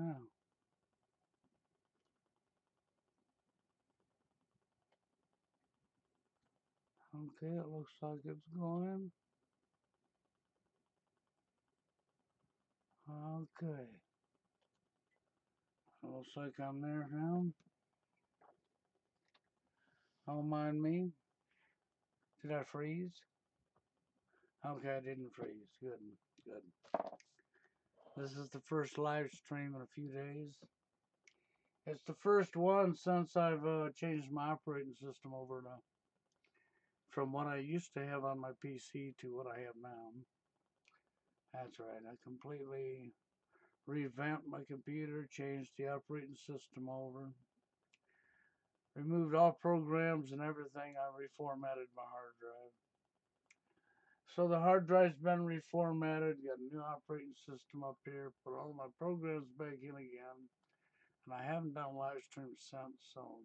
now? Okay, it looks like it's going. Okay. Looks like I'm there now. Don't mind me. Did I freeze? Okay, I didn't freeze. Good, good. This is the first live stream in a few days. It's the first one since I've changed my operating system over to from what I used to have on my PC to what I have now. That's right. I completely revamped my computer, changed the operating system over, removed all programs and everything. I reformatted my hard drive. So the hard drive's been reformatted, got a new operating system up here, put all my programs back in again, and I haven't done live streams since, so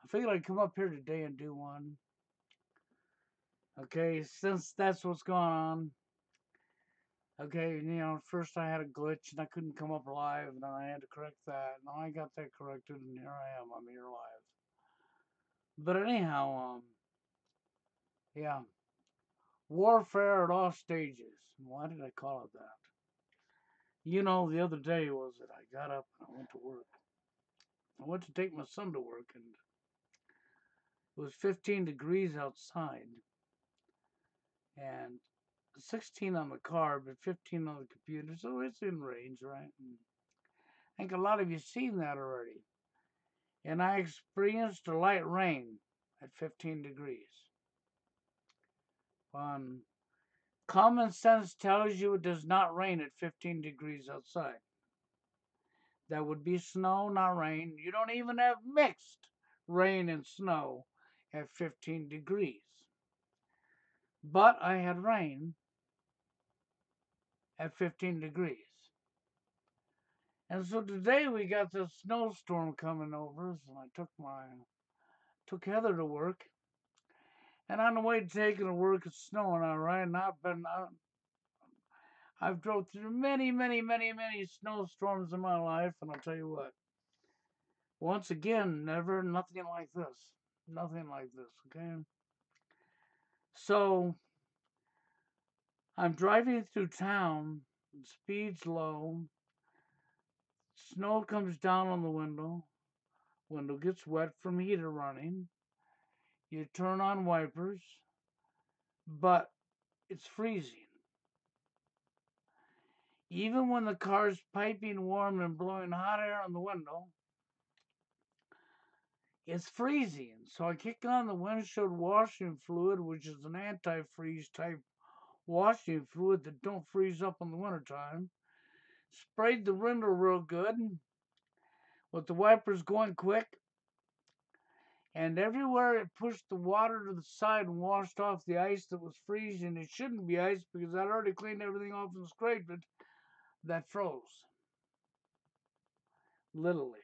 I figured I'd come up here today and do one. Okay, since that's what's going on. Okay, first I had a glitch and I couldn't come up live, and then I had to correct that. Now I got that corrected, and here I am. I'm here live. But anyhow, yeah, warfare at all stages. Why did I call it that? The other day was that I got up and I went to work. I went to take my son to work, and it was 15 degrees outside, and 16 on the car, but 15 on the computer, so it's in range, right? And I think a lot of you seen that already. And I experienced a light rain at 15 degrees. Common sense tells you it does not rain at 15 degrees outside. That would be snow, not rain. You don't even have mixed rain and snow at 15 degrees. But I had rain at 15 degrees. And so today we got this snowstorm coming over us, and I took Heather to work. And on the way to taking her to work, it's snowing all right. And I've drove through many, many, many, many snowstorms in my life, and I'll tell you what. Once again, nothing like this. Nothing like this, okay? So I'm driving through town, speed's low, snow comes down on the window gets wet from heater running. You turn on wipers, but it's freezing. Even when the car's piping warm and blowing hot air on the window, it's freezing. So I kick on the windshield washing fluid, which is an antifreeze type washing fluid that don't freeze up in the wintertime. Sprayed the window real good with the wipers going quick. And everywhere it pushed the water to the side and washed off the ice that was freezing. It shouldn't be ice because I'd already cleaned everything off and scraped it. That froze. Literally.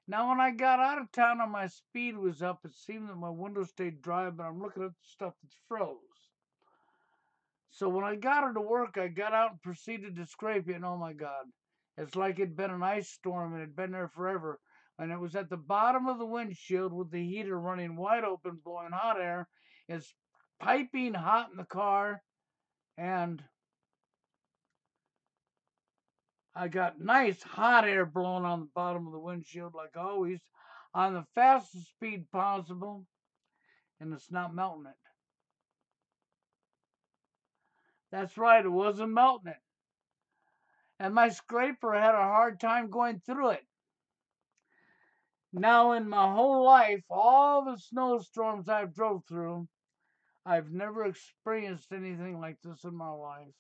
Now, when I got out of town and my speed was up, it seemed that my window stayed dry, but I'm looking at the stuff that's froze. So when I got her to work, I got out and proceeded to scrape it, and oh my God, it's like it'd been an ice storm and it'd been there forever. And it was at the bottom of the windshield with the heater running wide open, blowing hot air. It's piping hot in the car, and I got nice hot air blowing on the bottom of the windshield, like always, on the fastest speed possible, and it's not melting it. That's right, it wasn't melting it. And my scraper had a hard time going through it. Now, in my whole life, all the snowstorms I've drove through, I've never experienced anything like this in my life.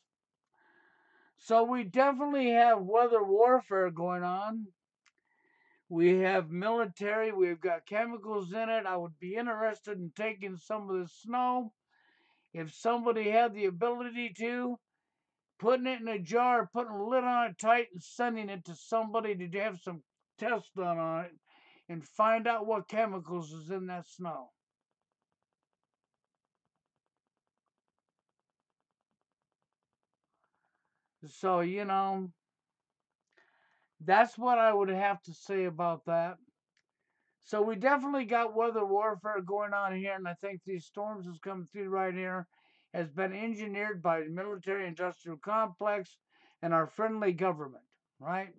So we definitely have weather warfare going on. We have military, we've got chemicals in it. I would be interested in taking some of the snow if somebody had the ability to, putting it in a jar, putting a lid on it tight, and sending it to somebody to have some tests done on it and find out what chemicals is in that snow. So, That's what I would have to say about that. So we definitely got weather warfare going on here, and I think these storms that's coming through right here has been engineered by the military industrial complex and our friendly government, right?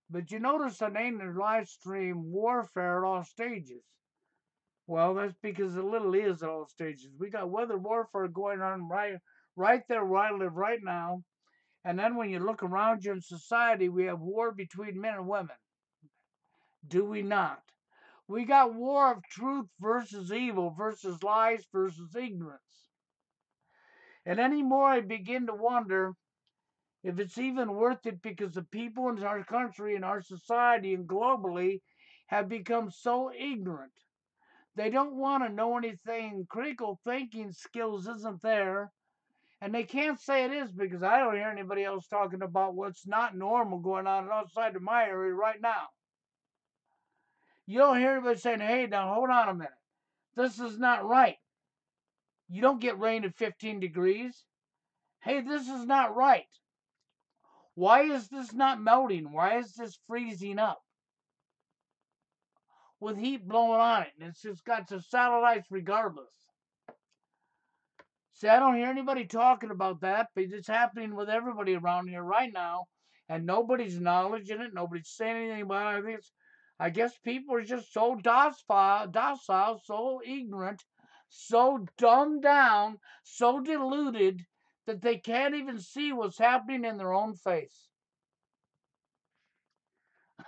But you notice I named the live stream warfare at all stages. Well, that's because it literally is at all stages. We got weather warfare going on right there where I live right now. And then when you look around you in society, we have war between men and women. Do we not? We got war of truth versus evil versus lies versus ignorance. And anymore I begin to wonder if it's even worth it because the people in our country and our society and globally have become so ignorant. They don't want to know anything. Critical thinking skills isn't there. And they can't say it is because I don't hear anybody else talking about what's not normal going on outside of my area right now. You don't hear anybody saying, hey, now hold on a minute. This is not right. You don't get rain at 15 degrees. Hey, this is not right. Why is this not melting? Why is this freezing up? With heat blowing on it. And it's just got the satellites regardless. See, I don't hear anybody talking about that, but it's happening with everybody around here right now. And nobody's acknowledging it. Nobody's saying anything about it. I guess people are just so docile, so ignorant, so dumbed down, so deluded that they can't even see what's happening in their own face.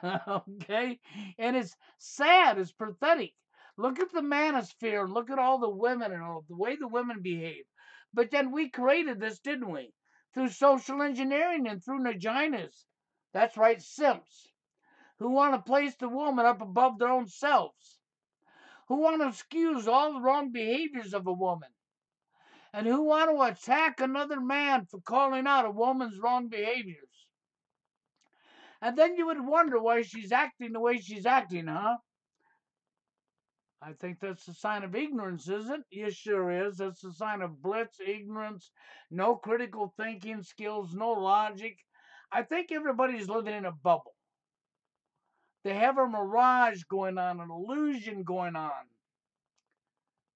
Okay? And it's sad, it's pathetic. Look at the manosphere, look at all the women and all the way the women behave. But then we created this, didn't we? Through social engineering and through vaginas. That's right, simps. Who want to place the woman up above their own selves. Who want to excuse all the wrong behaviors of a woman. And who want to attack another man for calling out a woman's wrong behaviors. And then you would wonder why she's acting the way she's acting, huh? I think that's a sign of ignorance, isn't it? Yes, sure is. That's a sign of blitz, ignorance, no critical thinking skills, no logic. I think everybody's living in a bubble. They have a mirage going on, an illusion going on,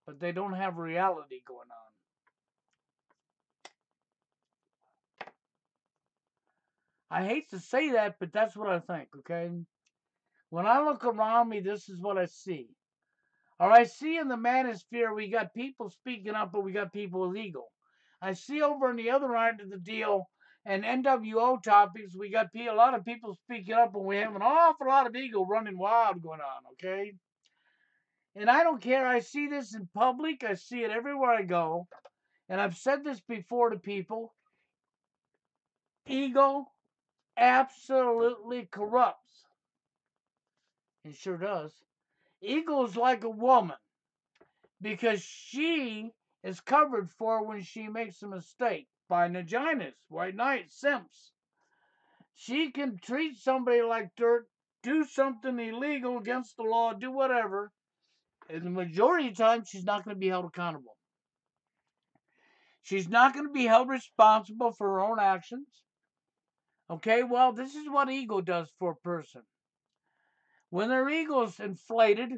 but they don't have reality going on. I hate to say that, but that's what I think, okay? When I look around me, this is what I see. Or I see in the manosphere, we got people speaking up, but we got people with ego. I see over on the other end of the deal and NWO topics, we got a lot of people speaking up, and we have an awful lot of ego running wild going on, okay? And I don't care. I see this in public. I see it everywhere I go. And I've said this before to people. Ego absolutely corrupts. It sure does. Ego is like a woman because she is covered for when she makes a mistake by vaginas, white knights, simps. She can treat somebody like dirt, do something illegal against the law, do whatever. And the majority of the time, she's not going to be held accountable. She's not going to be held responsible for her own actions. Okay, well, this is what ego does for a person. When their ego is inflated,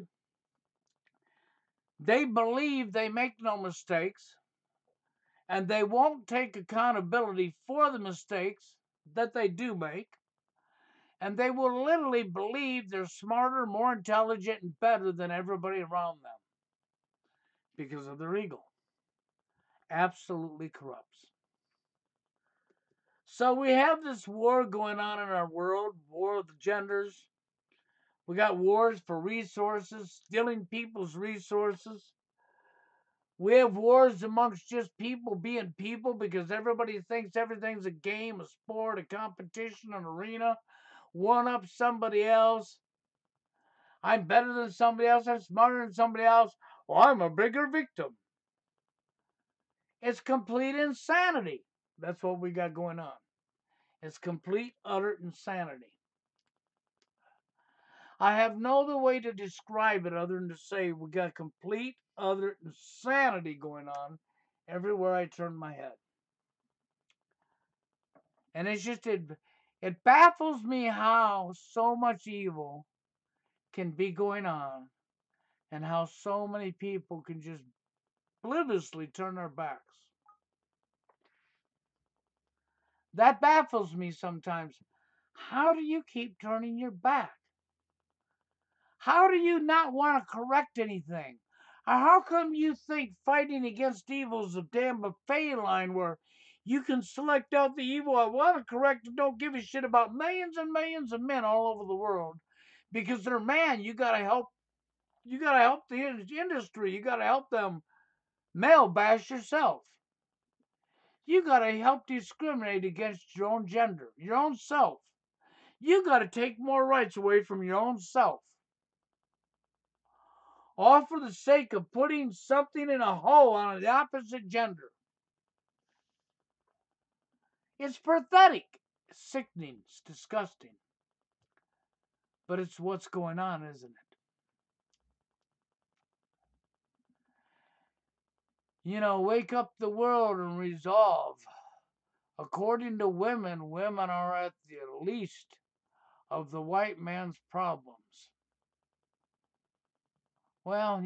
they believe they make no mistakes, and they won't take accountability for the mistakes that they do make, and they will literally believe they're smarter, more intelligent, and better than everybody around them because of their ego. Absolutely corrupts. So we have this war going on in our world, war of the genders. We got wars for resources, stealing people's resources. We have wars amongst just people being people because everybody thinks everything's a game, a sport, a competition, an arena. One up somebody else. I'm better than somebody else. I'm smarter than somebody else. Well, I'm a bigger victim. It's complete insanity. That's what we got going on. It's complete, utter insanity. I have no other way to describe it other than to say we got complete, utter insanity going on everywhere I turn my head. And it's just, It baffles me how so much evil can be going on and how so many people can just obliviously turn their backs. That baffles me sometimes. How do you keep turning your back? How do you not want to correct anything? Or how come you think fighting against evil is a damn buffet line where you can select out the evil I want to correct and don't give a shit about millions and millions of men all over the world because they're man? You gotta help. You gotta help the industry. You gotta help them male bash yourself. You gotta help discriminate against your own gender, your own self. You gotta take more rights away from your own self. All for the sake of putting something in a hole on the opposite gender. It's pathetic, it's sickening, it's disgusting. But it's what's going on, isn't it? You know, wake up the world and resolve. According to women, women are at the least of the white man's problems. Well,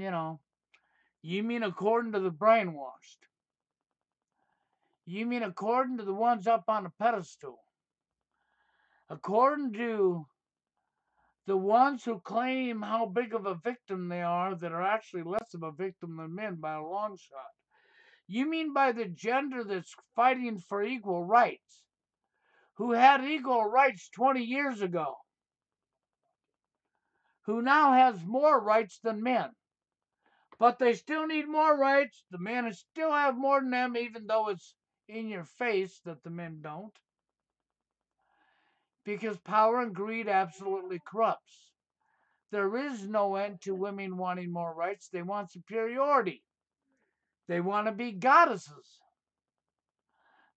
you mean according to the brainwashed. You mean according to the ones up on the pedestal. According to the ones who claim how big of a victim they are that are actually less of a victim than men by a long shot. You mean by the gender that's fighting for equal rights, who had equal rights 20 years ago, who now has more rights than men. But they still need more rights. The men still have more than them, even though it's in your face that the men don't. Because power and greed absolutely corrupts. There is no end to women wanting more rights. They want superiority. They want to be goddesses.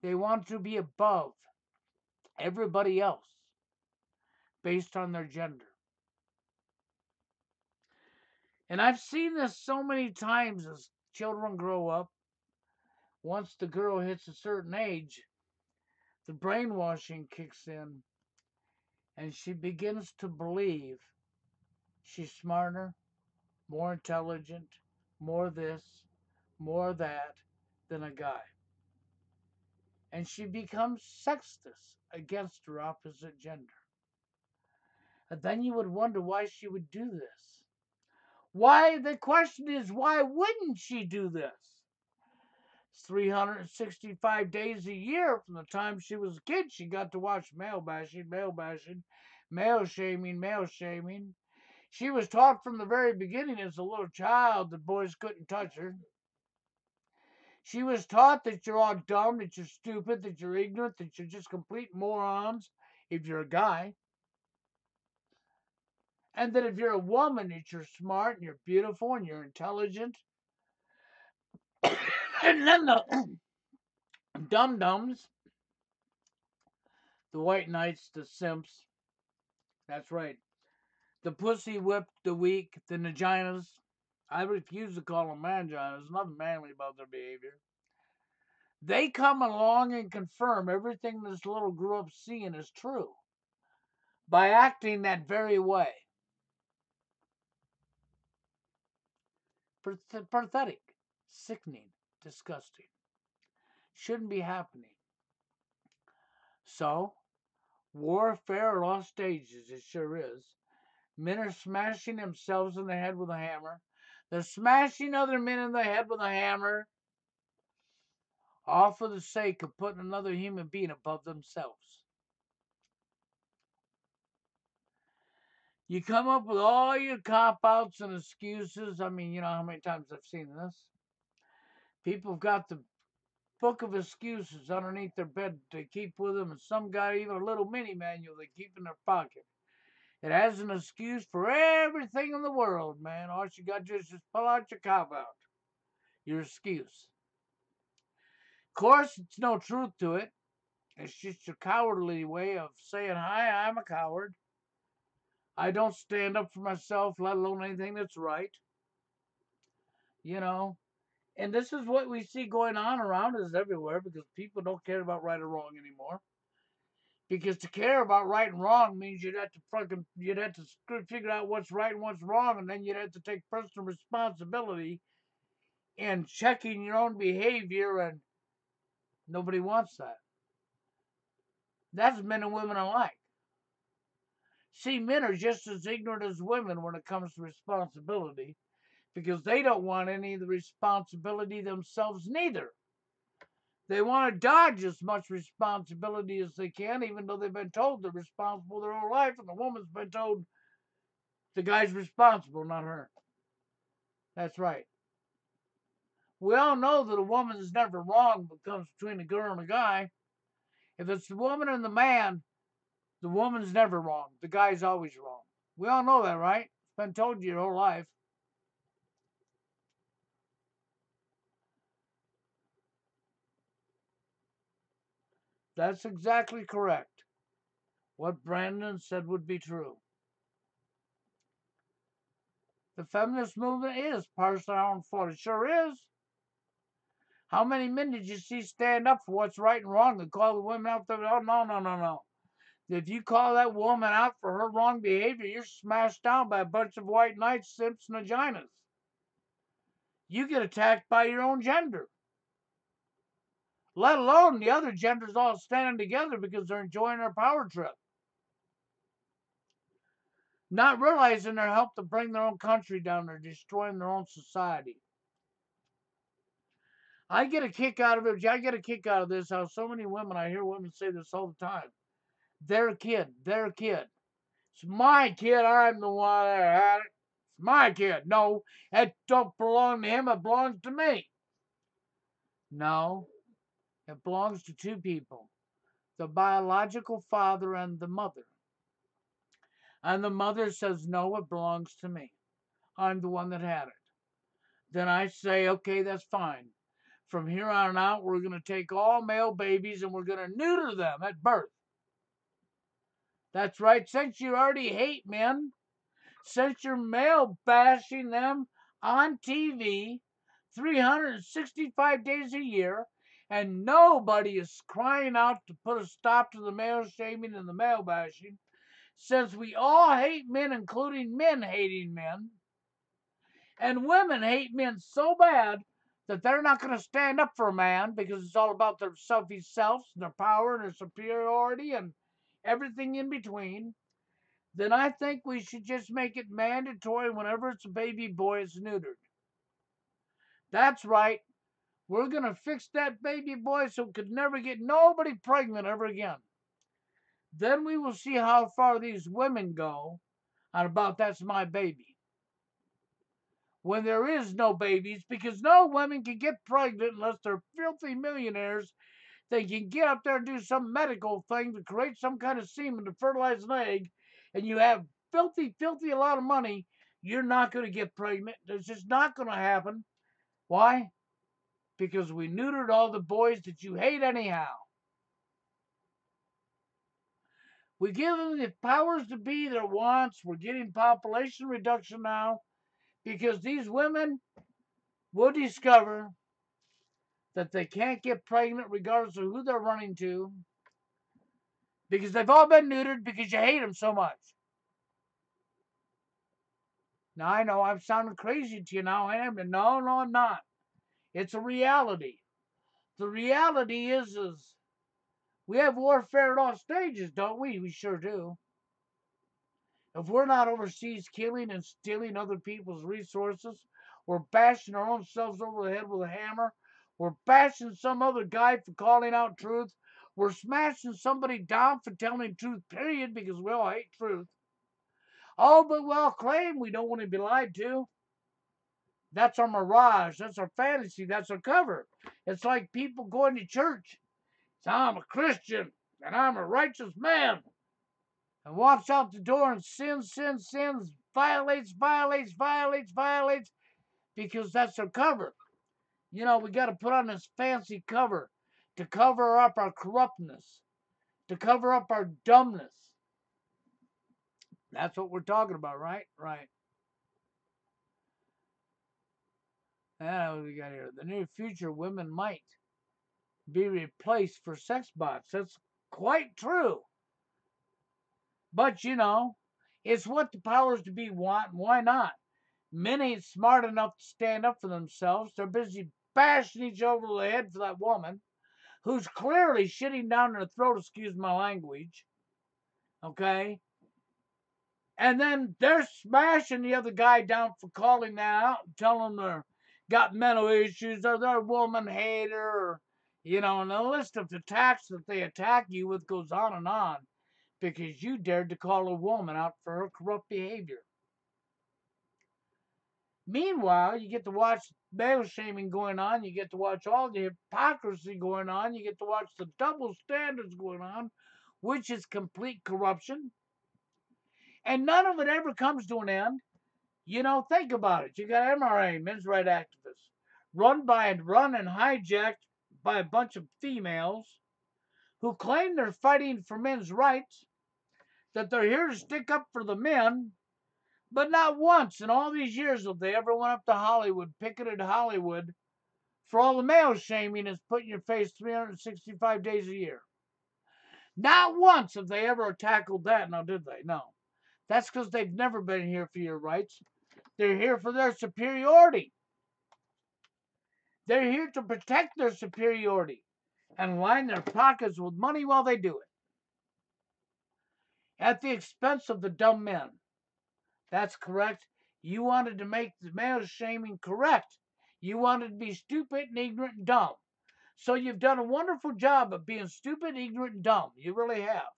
They want to be above everybody else based on their gender. And I've seen this so many times as children grow up. Once the girl hits a certain age, the brainwashing kicks in and she begins to believe she's smarter, more intelligent, more this, more that than a guy. And she becomes sexist against her opposite gender. And then you would wonder why she would do this. Why? The question is, why wouldn't she do this? It's 365 days a year from the time she was a kid. She got to watch male bashing, male shaming, male shaming. She was taught from the very beginning as a little child that boys couldn't touch her. She was taught that you're all dumb, that you're stupid, that you're ignorant, that you're just complete morons if you're a guy. And that if you're a woman, that you're smart and you're beautiful and you're intelligent. And then the dum-dums, the white knights, the simps, that's right, the pussy whipped, the weak, the naginas. I refuse to call them manginas. There's nothing manly about their behavior. They come along and confirm everything this little grew up seeing is true by acting that very way. Pathetic, sickening, disgusting. Shouldn't be happening. So, warfare at all stages, it sure is. Men are smashing themselves in the head with a hammer. They're smashing other men in the head with a hammer, all for the sake of putting another human being above themselves. You come up with all your cop-outs and excuses. I mean, you know how many times I've seen this? People have got the book of excuses underneath their bed to keep with them, and some got even a little mini manual they keep in their pocket. It has an excuse for everything in the world, man. All you got to do is just pull out your cop-out, your excuse. Of course, it's no truth to it. It's just your cowardly way of saying, hi, I'm a coward. I don't stand up for myself, let alone anything that's right. You know, and this is what we see going on around us everywhere because people don't care about right or wrong anymore. Because to care about right and wrong means you'd have to figure out what's right and what's wrong, and then you'd have to take personal responsibility in checking your own behavior, and nobody wants that. That's men and women alike. See, men are just as ignorant as women when it comes to responsibility, because they don't want any of the responsibility themselves neither. They want to dodge as much responsibility as they can, even though they've been told they're responsible their whole life, and the woman's been told the guy's responsible, not her. That's right. We all know that a woman is never wrong when it comes between a girl and a guy. If it's the woman and the man, the woman's never wrong. The guy's always wrong. We all know that, right? It's been told you your whole life. That's exactly correct. What Brandon said would be true. The feminist movement is partially our own fault. It sure is. How many men did you see stand up for what's right and wrong and call the women out there? Oh, no, no, no, no. If you call that woman out for her wrong behavior, you're smashed down by a bunch of white knights, simps, and vaginas. You get attacked by your own gender. Let alone the other genders all standing together because they're enjoying their power trip. Not realizing they're helped to bring their own country down. They're destroying their own society. I get a kick out of it. I get a kick out of this. How so many women, I hear women say this all the time. Their kid, their kid. It's my kid. I'm the one that had it. It's my kid. No, it don't belong to him. It belongs to me. No, it belongs to two people. The biological father and the mother. And the mother says, no, it belongs to me. I'm the one that had it. Then I say, okay, that's fine. From here on out, we're going to take all male babies and we're going to neuter them at birth. That's right. Since you already hate men, since you're male bashing them on TV 365 days a year, and nobody is crying out to put a stop to the male shaming and the male bashing, since we all hate men, including men hating men, and women hate men so bad that they're not going to stand up for a man because it's all about their selfish selves and their power and their superiority and everything in between, then I think we should just make it mandatory whenever it's a baby boy, it's neutered. That's right. We're going to fix that baby boy so it could never get nobody pregnant ever again. Then we will see how far these women go on about that's my baby. When there is no babies, because no women can get pregnant unless they're filthy millionaires. They can get up there and do some medical thing to create some kind of semen to fertilize an egg, and you have filthy, filthy a lot of money. You're not going to get pregnant. It's just not going to happen. Why? Because we neutered all the boys that you hate anyhow. We give them the powers to be their wants. We're getting population reduction now because these women will discover that they can't get pregnant regardless of who they're running to because they've all been neutered because you hate them so much. Now, I know I'm sounding crazy to you now, I am, but no, I'm not. It's a reality. The reality is we have warfare at all stages, don't we? We sure do. If we're not overseas killing and stealing other people's resources, we're bashing our own selves over the head with a hammer, we're bashing some other guy for calling out truth, we're smashing somebody down for telling truth, period, because we all hate truth. Oh, but we'll claim we don't want to be lied to. That's our mirage. That's our fantasy. That's our cover. It's like people going to church. So I'm a Christian and I'm a righteous man. And walks out the door and sins, violates, because that's their cover. You know, we got to put on this fancy cover to cover up our corruptness, to cover up our dumbness. That's what we're talking about, right? Right. What we got here? The near future, women might be replaced for sex bots. That's quite true. But, it's what the powers to be want, and why not? Men ain't smart enough to stand up for themselves. They're busy bashing each other over the head for that woman who's clearly shitting down their throat, excuse my language, okay? And then they're smashing the other guy down for calling that out and telling them they're got mental issues or they're a woman hater or, and the list of attacks that they attack you with goes on because you dared to call a woman out for her corrupt behavior. Meanwhile, you get to watch male shaming going on. You get to watch all the hypocrisy going on. You get to watch the double standards going on, which is complete corruption. And none of it ever comes to an end. Think about it. You got MRA, men's right activists, run and hijacked by a bunch of females who claim they're fighting for men's rights, that they're here to stick up for the men, but not once in all these years have they ever went up to Hollywood, picketed Hollywood for all the male shaming is put in your face 365 days a year. Not once have they ever tackled that, now did they? No. That's because they've never been here for your rights. They're here for their superiority. They're here to protect their superiority and line their pockets with money while they do it. At the expense of the dumb men. That's correct. You wanted to make the male shaming correct. You wanted to be stupid and ignorant and dumb. So you've done a wonderful job of being stupid, ignorant, and dumb. You really have.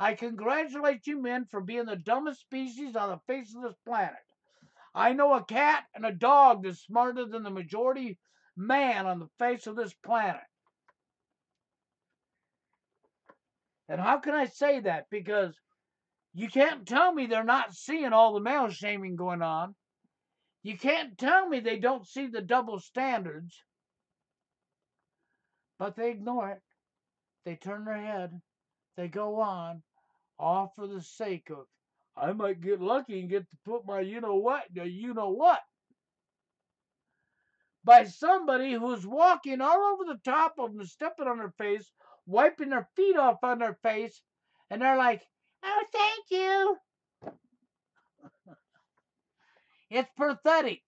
I congratulate you men for being the dumbest species on the face of this planet. I know a cat and a dog that's smarter than the majority man on the face of this planet. And how can I say that? Because you can't tell me they're not seeing all the male shaming going on. You can't tell me they don't see the double standards. But they ignore it. They turn their head. They go on, all for the sake of, I might get lucky and get to put my you know what by somebody who's walking all over the top of them, stepping on their face, wiping their feet off on their face, and they're like, oh, thank you. It's pathetic.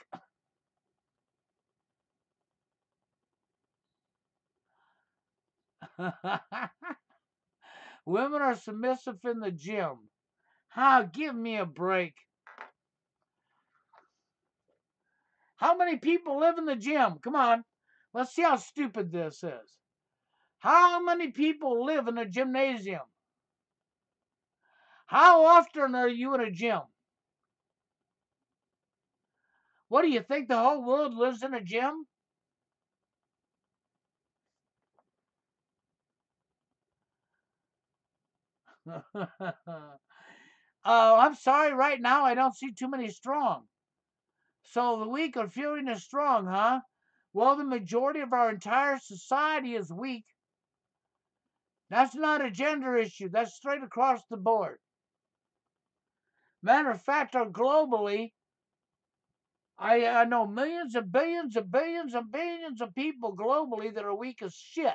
Women are submissive in the gym. Give me a break. How many people live in the gym? Come on. Let's see how stupid this is. How many people live in a gymnasium? How often are you in a gym? What do you think the whole world lives in a gym? I'm sorry, right now I don't see too many strong. So the weak are feeling the strong, huh? Well, the majority of our entire society is weak. That's not a gender issue. That's straight across the board. Matter of fact, globally, I know millions and billions and billions and billions of people globally that are weak as shit.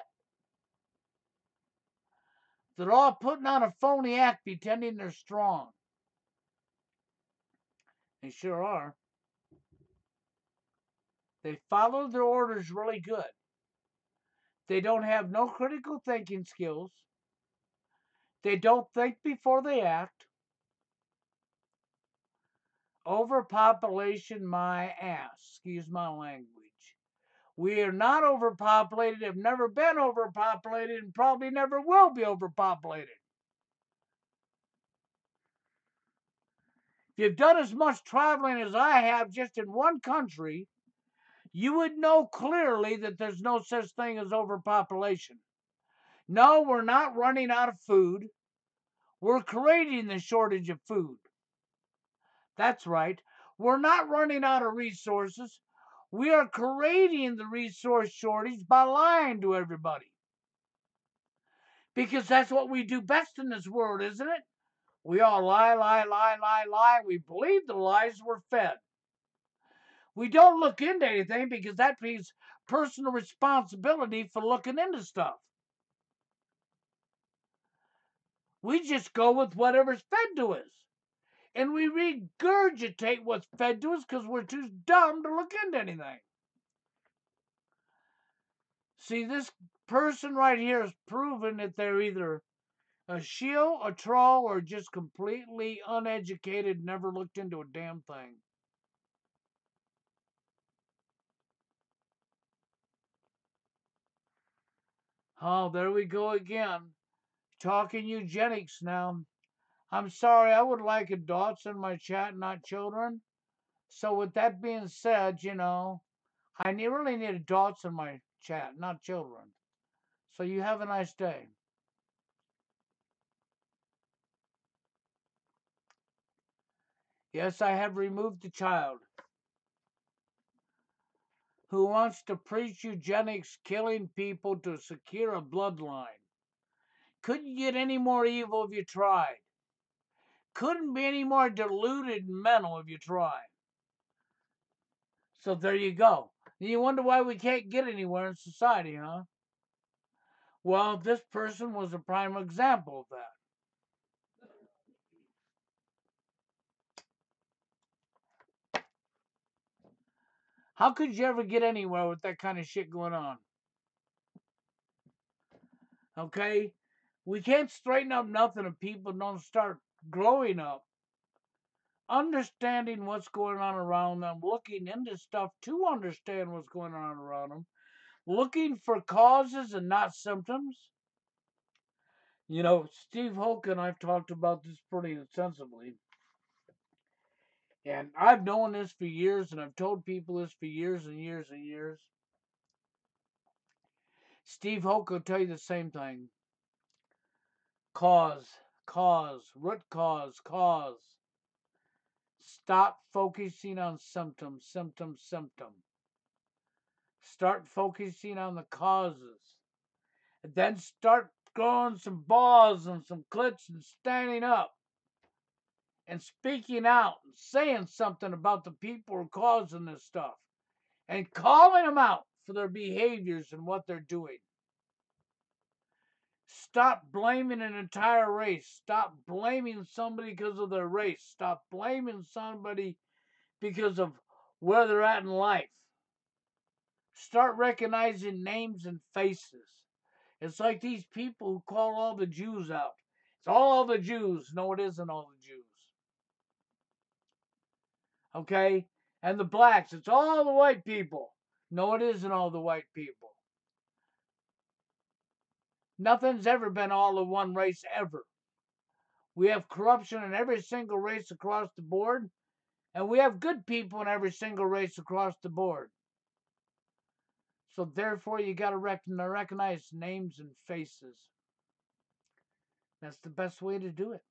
They're all putting on a phony act pretending they're strong. They sure are. They follow their orders really good. They don't have no critical thinking skills. They don't think before they act. Overpopulation, my ass. Excuse my language. We are not overpopulated, have never been overpopulated, and probably never will be overpopulated. If you've done as much traveling as I have just in one country, you would know clearly that there's no such thing as overpopulation. No, we're not running out of food. We're creating the shortage of food. That's right. We're not running out of resources. We are creating the resource shortage by lying to everybody. Because that's what we do best in this world, isn't it? We all lie, lie, lie, lie, lie. We believe the lies we're fed. We don't look into anything because that means personal responsibility for looking into stuff. We just go with whatever's fed to us. And we regurgitate what's fed to us because we're too dumb to look into anything. See, this person right here has proven that they're either a shill, a troll, or just completely uneducated, never looked into a damn thing. Oh, there we go again. Talking eugenics now. I'm sorry, I would like adults in my chat, not children. So with that being said, I really need adults in my chat, not children. So you have a nice day. Yes, I have removed the child who wants to preach eugenics, killing people to secure a bloodline. Couldn't get any more evil if you tried. Couldn't be any more deluded and mental if you tried. So there you go. And you wonder why we can't get anywhere in society, huh? Well, this person was a prime example of that. How could you ever get anywhere with that kind of shit going on? Okay? We can't straighten up nothing if people don't start growing up, understanding what's going on around them, looking into stuff to understand what's going on around them, looking for causes and not symptoms. Steve Hulk and I've talked about this pretty extensively. And I've known this for years, and I've told people this for years and years and years. Steve Hulk will tell you the same thing. Cause, root cause, cause. Stop focusing on symptom, symptom, symptom. Start focusing on the causes. And then start growing some balls and some clits and standing up and speaking out and saying something about the people who are causing this stuff and calling them out for their behaviors and what they're doing. Stop blaming an entire race. Stop blaming somebody because of their race. Stop blaming somebody because of where they're at in life. Start recognizing names and faces. It's like these people who call all the Jews out. It's all the Jews. No, it isn't all the Jews. Okay? And the blacks, it's all the white people. No, it isn't all the white people. Nothing's ever been all of one race ever. We have corruption in every single race across the board, and we have good people in every single race across the board. So therefore, you got to recognize names and faces. That's the best way to do it.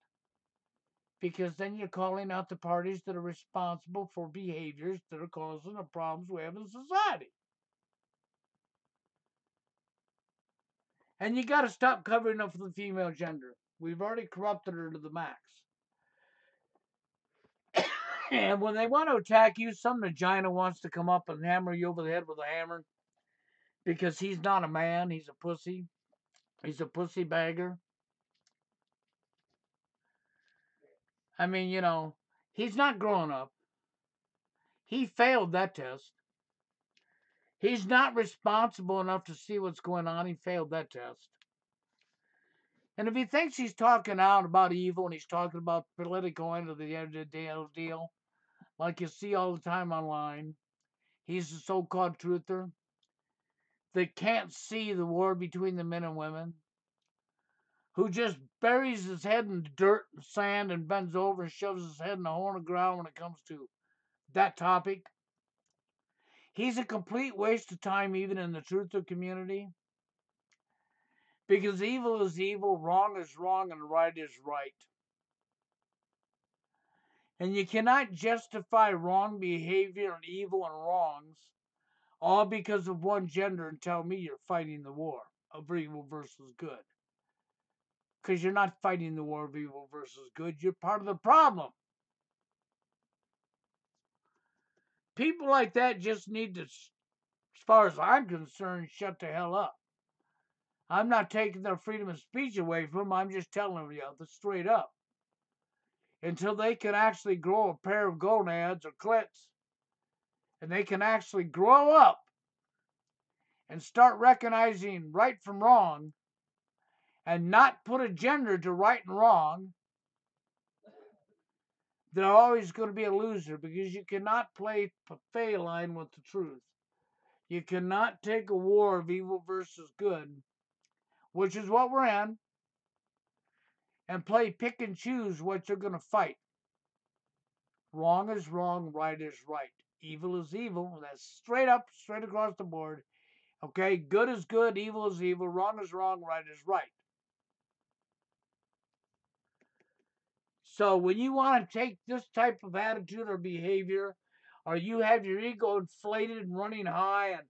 Because then you're calling out the parties that are responsible for behaviors that are causing the problems we have in society. And you got to stop covering up for the female gender. We've already corrupted her to the max. And when they want to attack you, some vagina wants to come up and hammer you over the head with a hammer because he's not a man, he's a pussy. He's a pussy bagger. I mean, he's not growing up. He failed that test. He's not responsible enough to see what's going on. He failed that test. And if he thinks he's talking out about evil and he's talking about political end of the end of the deal, like you see all the time online, he's a so-called truther that can't see the war between the men and women, who just buries his head in dirt and sand and bends over and shoves his head in a hole in the ground when it comes to that topic. He's a complete waste of time even in the truther community. Because evil is evil, wrong is wrong, and right is right. And you cannot justify wrong behavior and evil and wrongs all because of one gender and tell me you're fighting the war of evil versus good. Because you're not fighting the war of evil versus good. You're part of the problem. People like that just need to, as far as I'm concerned, shut the hell up. I'm not taking their freedom of speech away from them. I'm just telling you the straight up. Until they can actually grow a pair of gonads or clits, and they can actually grow up and start recognizing right from wrong and not put a gender to right and wrong, they're always going to be a loser because you cannot play fey line with the truth. You cannot take a war of evil versus good, which is what we're in, and play pick and choose what you're going to fight. Wrong is wrong, right is right. Evil is evil. That's straight up, straight across the board. Okay, good is good, evil is evil, wrong is wrong, right is right. So when you want to take this type of attitude or behavior, or you have your ego inflated and running high, and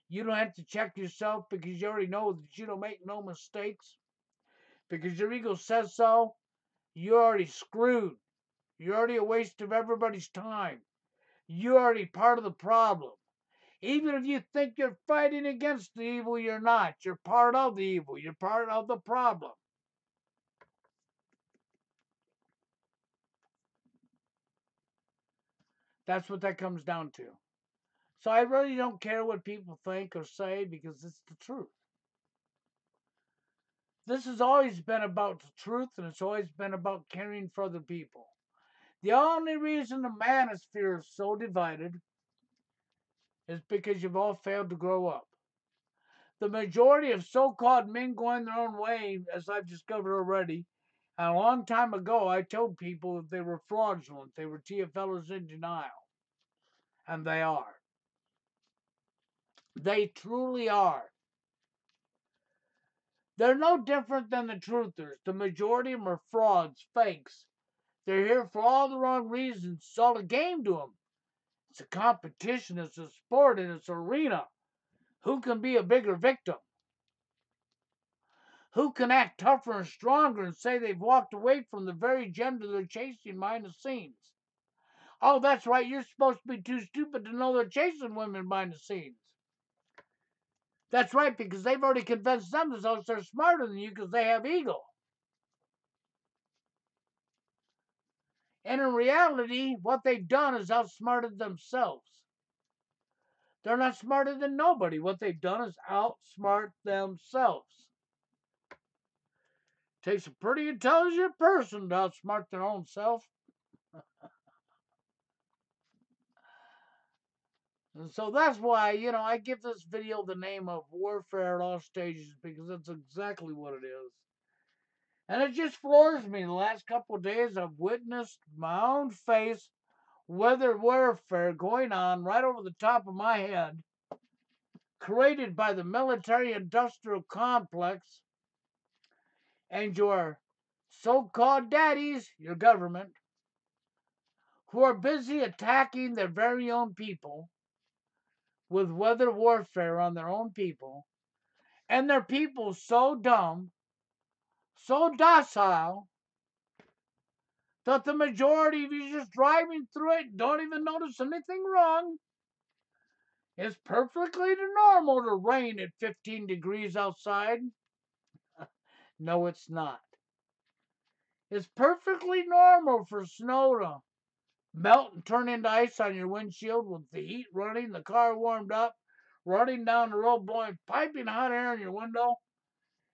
you don't have to check yourself because you already know that you don't make no mistakes, because your ego says so, you're already screwed. You're already a waste of everybody's time. You're already part of the problem. Even if you think you're fighting against the evil, you're not. You're part of the evil. You're part of the problem. That's what that comes down to. So I really don't care what people think or say because it's the truth. This has always been about the truth, and it's always been about caring for other people. The only reason the manosphere is so divided is because you've all failed to grow up. The majority of so-called men going their own way, as I've discovered already, and a long time ago I told people that they were fraudulent, they were TFLers in denial. And they are. They truly are. They're no different than the truthers. The majority of them are frauds, fakes. They're here for all the wrong reasons. It's all a game to them. It's a competition, it's a sport, and it's an arena. Who can be a bigger victim? Who can act tougher and stronger and say they've walked away from the very gender they're chasing behind the scenes? Oh, that's right, you're supposed to be too stupid to know they're chasing women behind the scenes. That's right, because they've already convinced themselves they're smarter than you because they have ego. And in reality, what they've done is outsmarted themselves. They're not smarter than nobody. What they've done is outsmart themselves. Takes a pretty intelligent person to outsmart their own self. And so that's why, I give this video the name of Warfare at All Stages because that's exactly what it is. And it just floors me. The last couple of days, I've witnessed my own face weather warfare going on right over the top of my head, created by the military industrial complex and your so-called daddies, your government, who are busy attacking their very own people with weather warfare on their own people, and their people so dumb, so docile, that the majority of you just driving through it don't even notice anything wrong. It's perfectly normal to rain at 15 degrees outside. No, it's not. It's perfectly normal for snow to melt and turn into ice on your windshield with the heat running, the car warmed up, running down the road, blowing piping hot air in your window.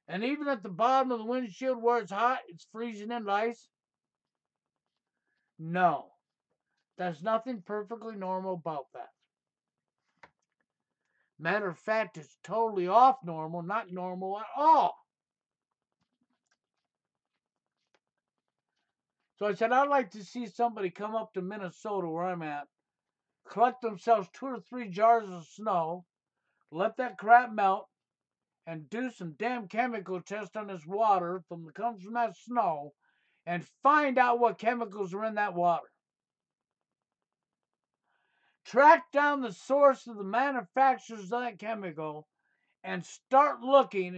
And even at the bottom of the windshield where it's hot, it's freezing into ice. No, there's nothing perfectly normal about that. Matter of fact, it's totally off normal, not normal at all. So I said, I'd like to see somebody come up to Minnesota where I'm at, collect themselves 2 or 3 jars of snow, let that crap melt, and do some damn chemical test on this water that comes from that snow and find out what chemicals are in that water. Track down the source of the manufacturers of that chemical and start looking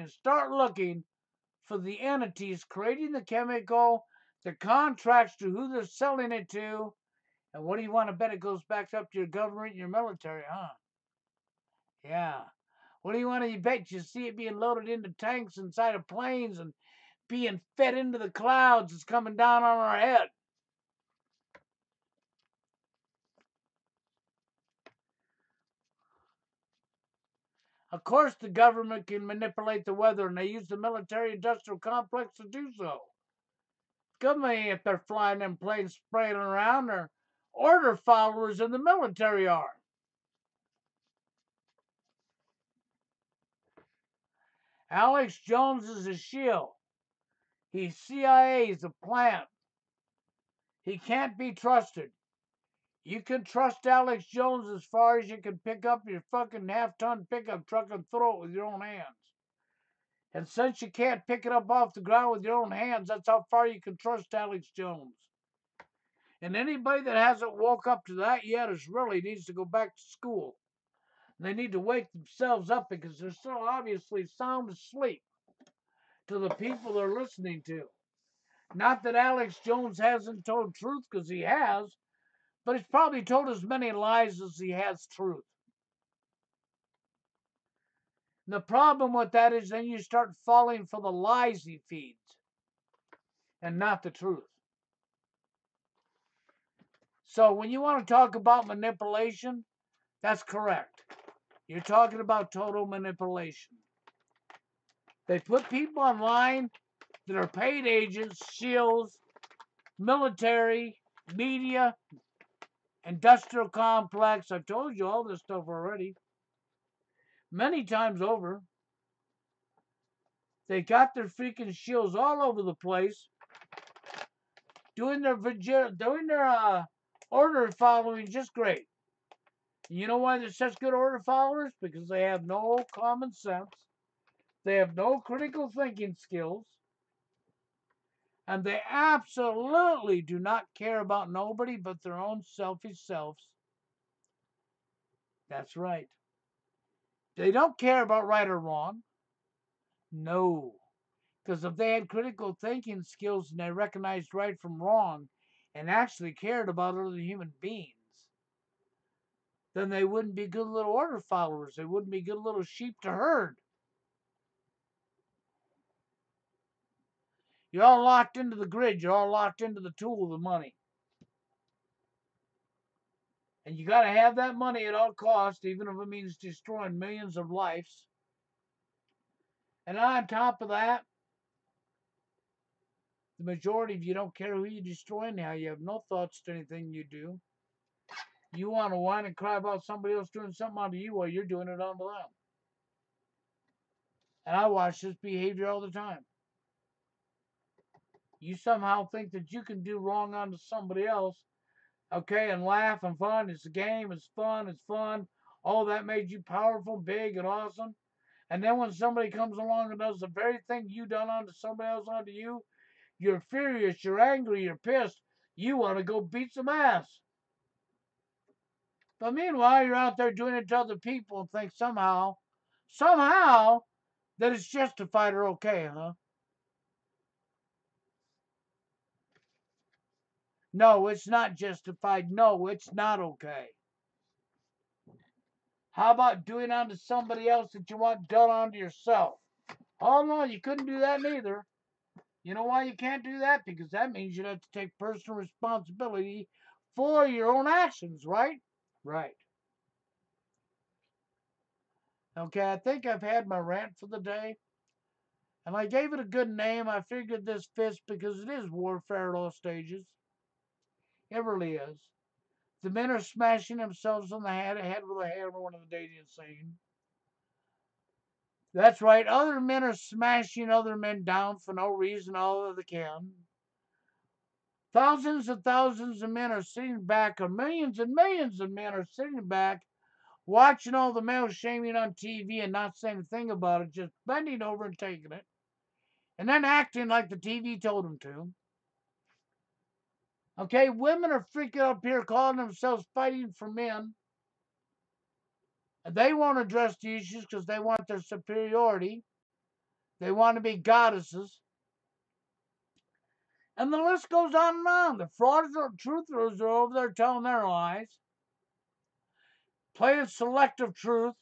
for the entities creating the chemical, the contracts to who they're selling it to, and what do you want to bet it goes back up to your government and your military, huh? Yeah. What do you want to bet? You see it being loaded into tanks inside of planes and being fed into the clouds. It's coming down on our head. Of course, the government can manipulate the weather, and they use the military-industrial complex to do so. Government, if they're flying them planes spraying around, they're order followers in the military are. Alex Jones is a shield. He's CIA. He's a plant. He can't be trusted. You can trust Alex Jones as far as you can pick up your fucking half-ton pickup truck and throw it with your own hands. And since you can't pick it up off the ground with your own hands, that's how far you can trust Alex Jones. And anybody that hasn't woke up to that yet is really needs to go back to school. They need to wake themselves up because they're still obviously sound asleep to the people they're listening to. Not that Alex Jones hasn't told truth, because he has, but he's probably told as many lies as he has truth. And the problem with that is then you start falling for the lies he feeds and not the truth. So when you want to talk about manipulation, that's correct. You're talking about total manipulation. They put people online that are paid agents, shills, military, media, industrial complex. I've told you all this stuff already. Many times over. They got their freaking shills all over the place, doing their order following just great. You know why they're such good order followers? Because they have no common sense. They have no critical thinking skills. And they absolutely do not care about nobody but their own selfish selves. That's right. They don't care about right or wrong. No. Because if they had critical thinking skills and they recognized right from wrong and actually cared about other human beings, then they wouldn't be good little order followers. They wouldn't be good little sheep to herd. You're all locked into the grid. You're all locked into the tool of the money. And you got to have that money at all costs, even if it means destroying millions of lives. And on top of that, the majority of you don't care who you destroy now. You have no thoughts to anything you do. You want to whine and cry about somebody else doing something onto you while you're doing it onto them. And I watch this behavior all the time. You somehow think that you can do wrong onto somebody else, okay, and laugh and fun. It's a game, it's fun. All that made you powerful, big, and awesome. And then when somebody comes along and does the very thing you done onto somebody else onto you, you're furious, you're angry, you're pissed. You want to go beat some ass. But meanwhile, you're out there doing it to other people and think somehow, that it's justified or okay, huh? No, it's not justified. No, it's not okay. How about doing onto somebody else that you want done onto yourself? Oh, no, you couldn't do that neither. You know why you can't do that? Because that means you'd have to take personal responsibility for your own actions, right? Right. Okay, I think I've had my rant for the day. And I gave it a good name. I figured this fits because it is warfare at all stages. It really is. The men are smashing themselves on the head with a hammer on the dating scene. That's right. Other men are smashing other men down for no reason other they can. Thousands and thousands of men are sitting back, or millions and millions of men are sitting back, watching all the male shaming on TV and not saying a thing about it, just bending over and taking it, and then acting like the TV told them to. Okay, women are freaking up here calling themselves fighting for men. And they won't address the issues because they want their superiority. They want to be goddesses. And the list goes on and on. The fraudulent truthers are over there telling their lies, playing selective truth,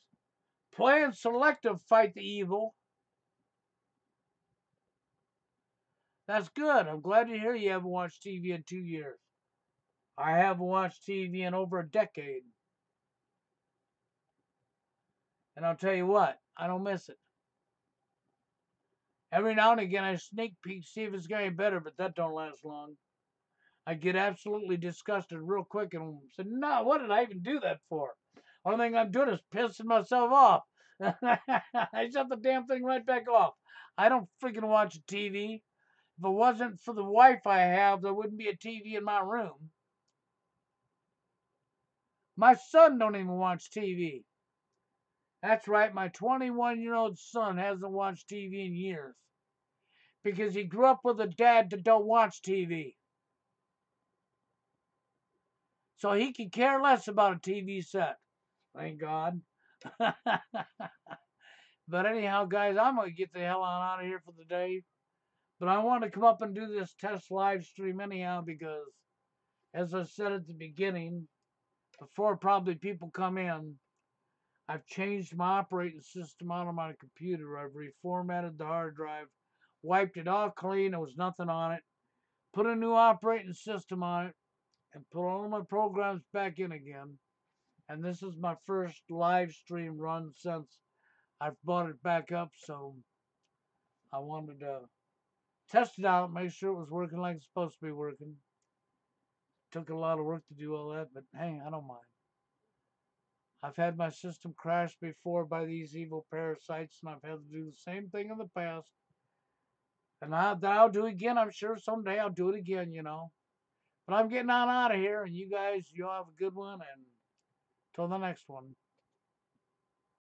Playing selective fight the evil. That's good. I'm glad to hear you haven't watched TV in 2 years. I haven't watched TV in over a decade. And I'll tell you what, I don't miss it. Every now and again I sneak peek, see if it's getting better, but that don't last long. I get absolutely disgusted real quick and say, no, what did I even do that for? Only thing I'm doing is pissing myself off. I shut the damn thing right back off. I don't freaking watch TV. If it wasn't for the wife I have, there wouldn't be a TV in my room. My son don't even watch TV. That's right, my 21-year-old son hasn't watched TV in years because he grew up with a dad that don't watch TV. So he could care less about a TV set. Thank God. But anyhow, guys, I'm going to get the hell on out of here for the day. But I want to come up and do this test live stream anyhow because, as I said at the beginning, before probably people come in, I've changed my operating system out of my computer. I've reformatted the hard drive, wiped it all clean. There was nothing on it. Put a new operating system on it, and put all my programs back in again. And this is my first live stream run since I've brought it back up. So I wanted to test it out, make sure it was working like it's supposed to be working. Took a lot of work to do all that, but hey, I don't mind. I've had my system crashed before by these evil parasites, and I've had to do the same thing in the past. And I'll do it again. I'm sure someday I'll do it again, you know. But I'm getting on out of here, and you guys, you all have a good one, and till the next one.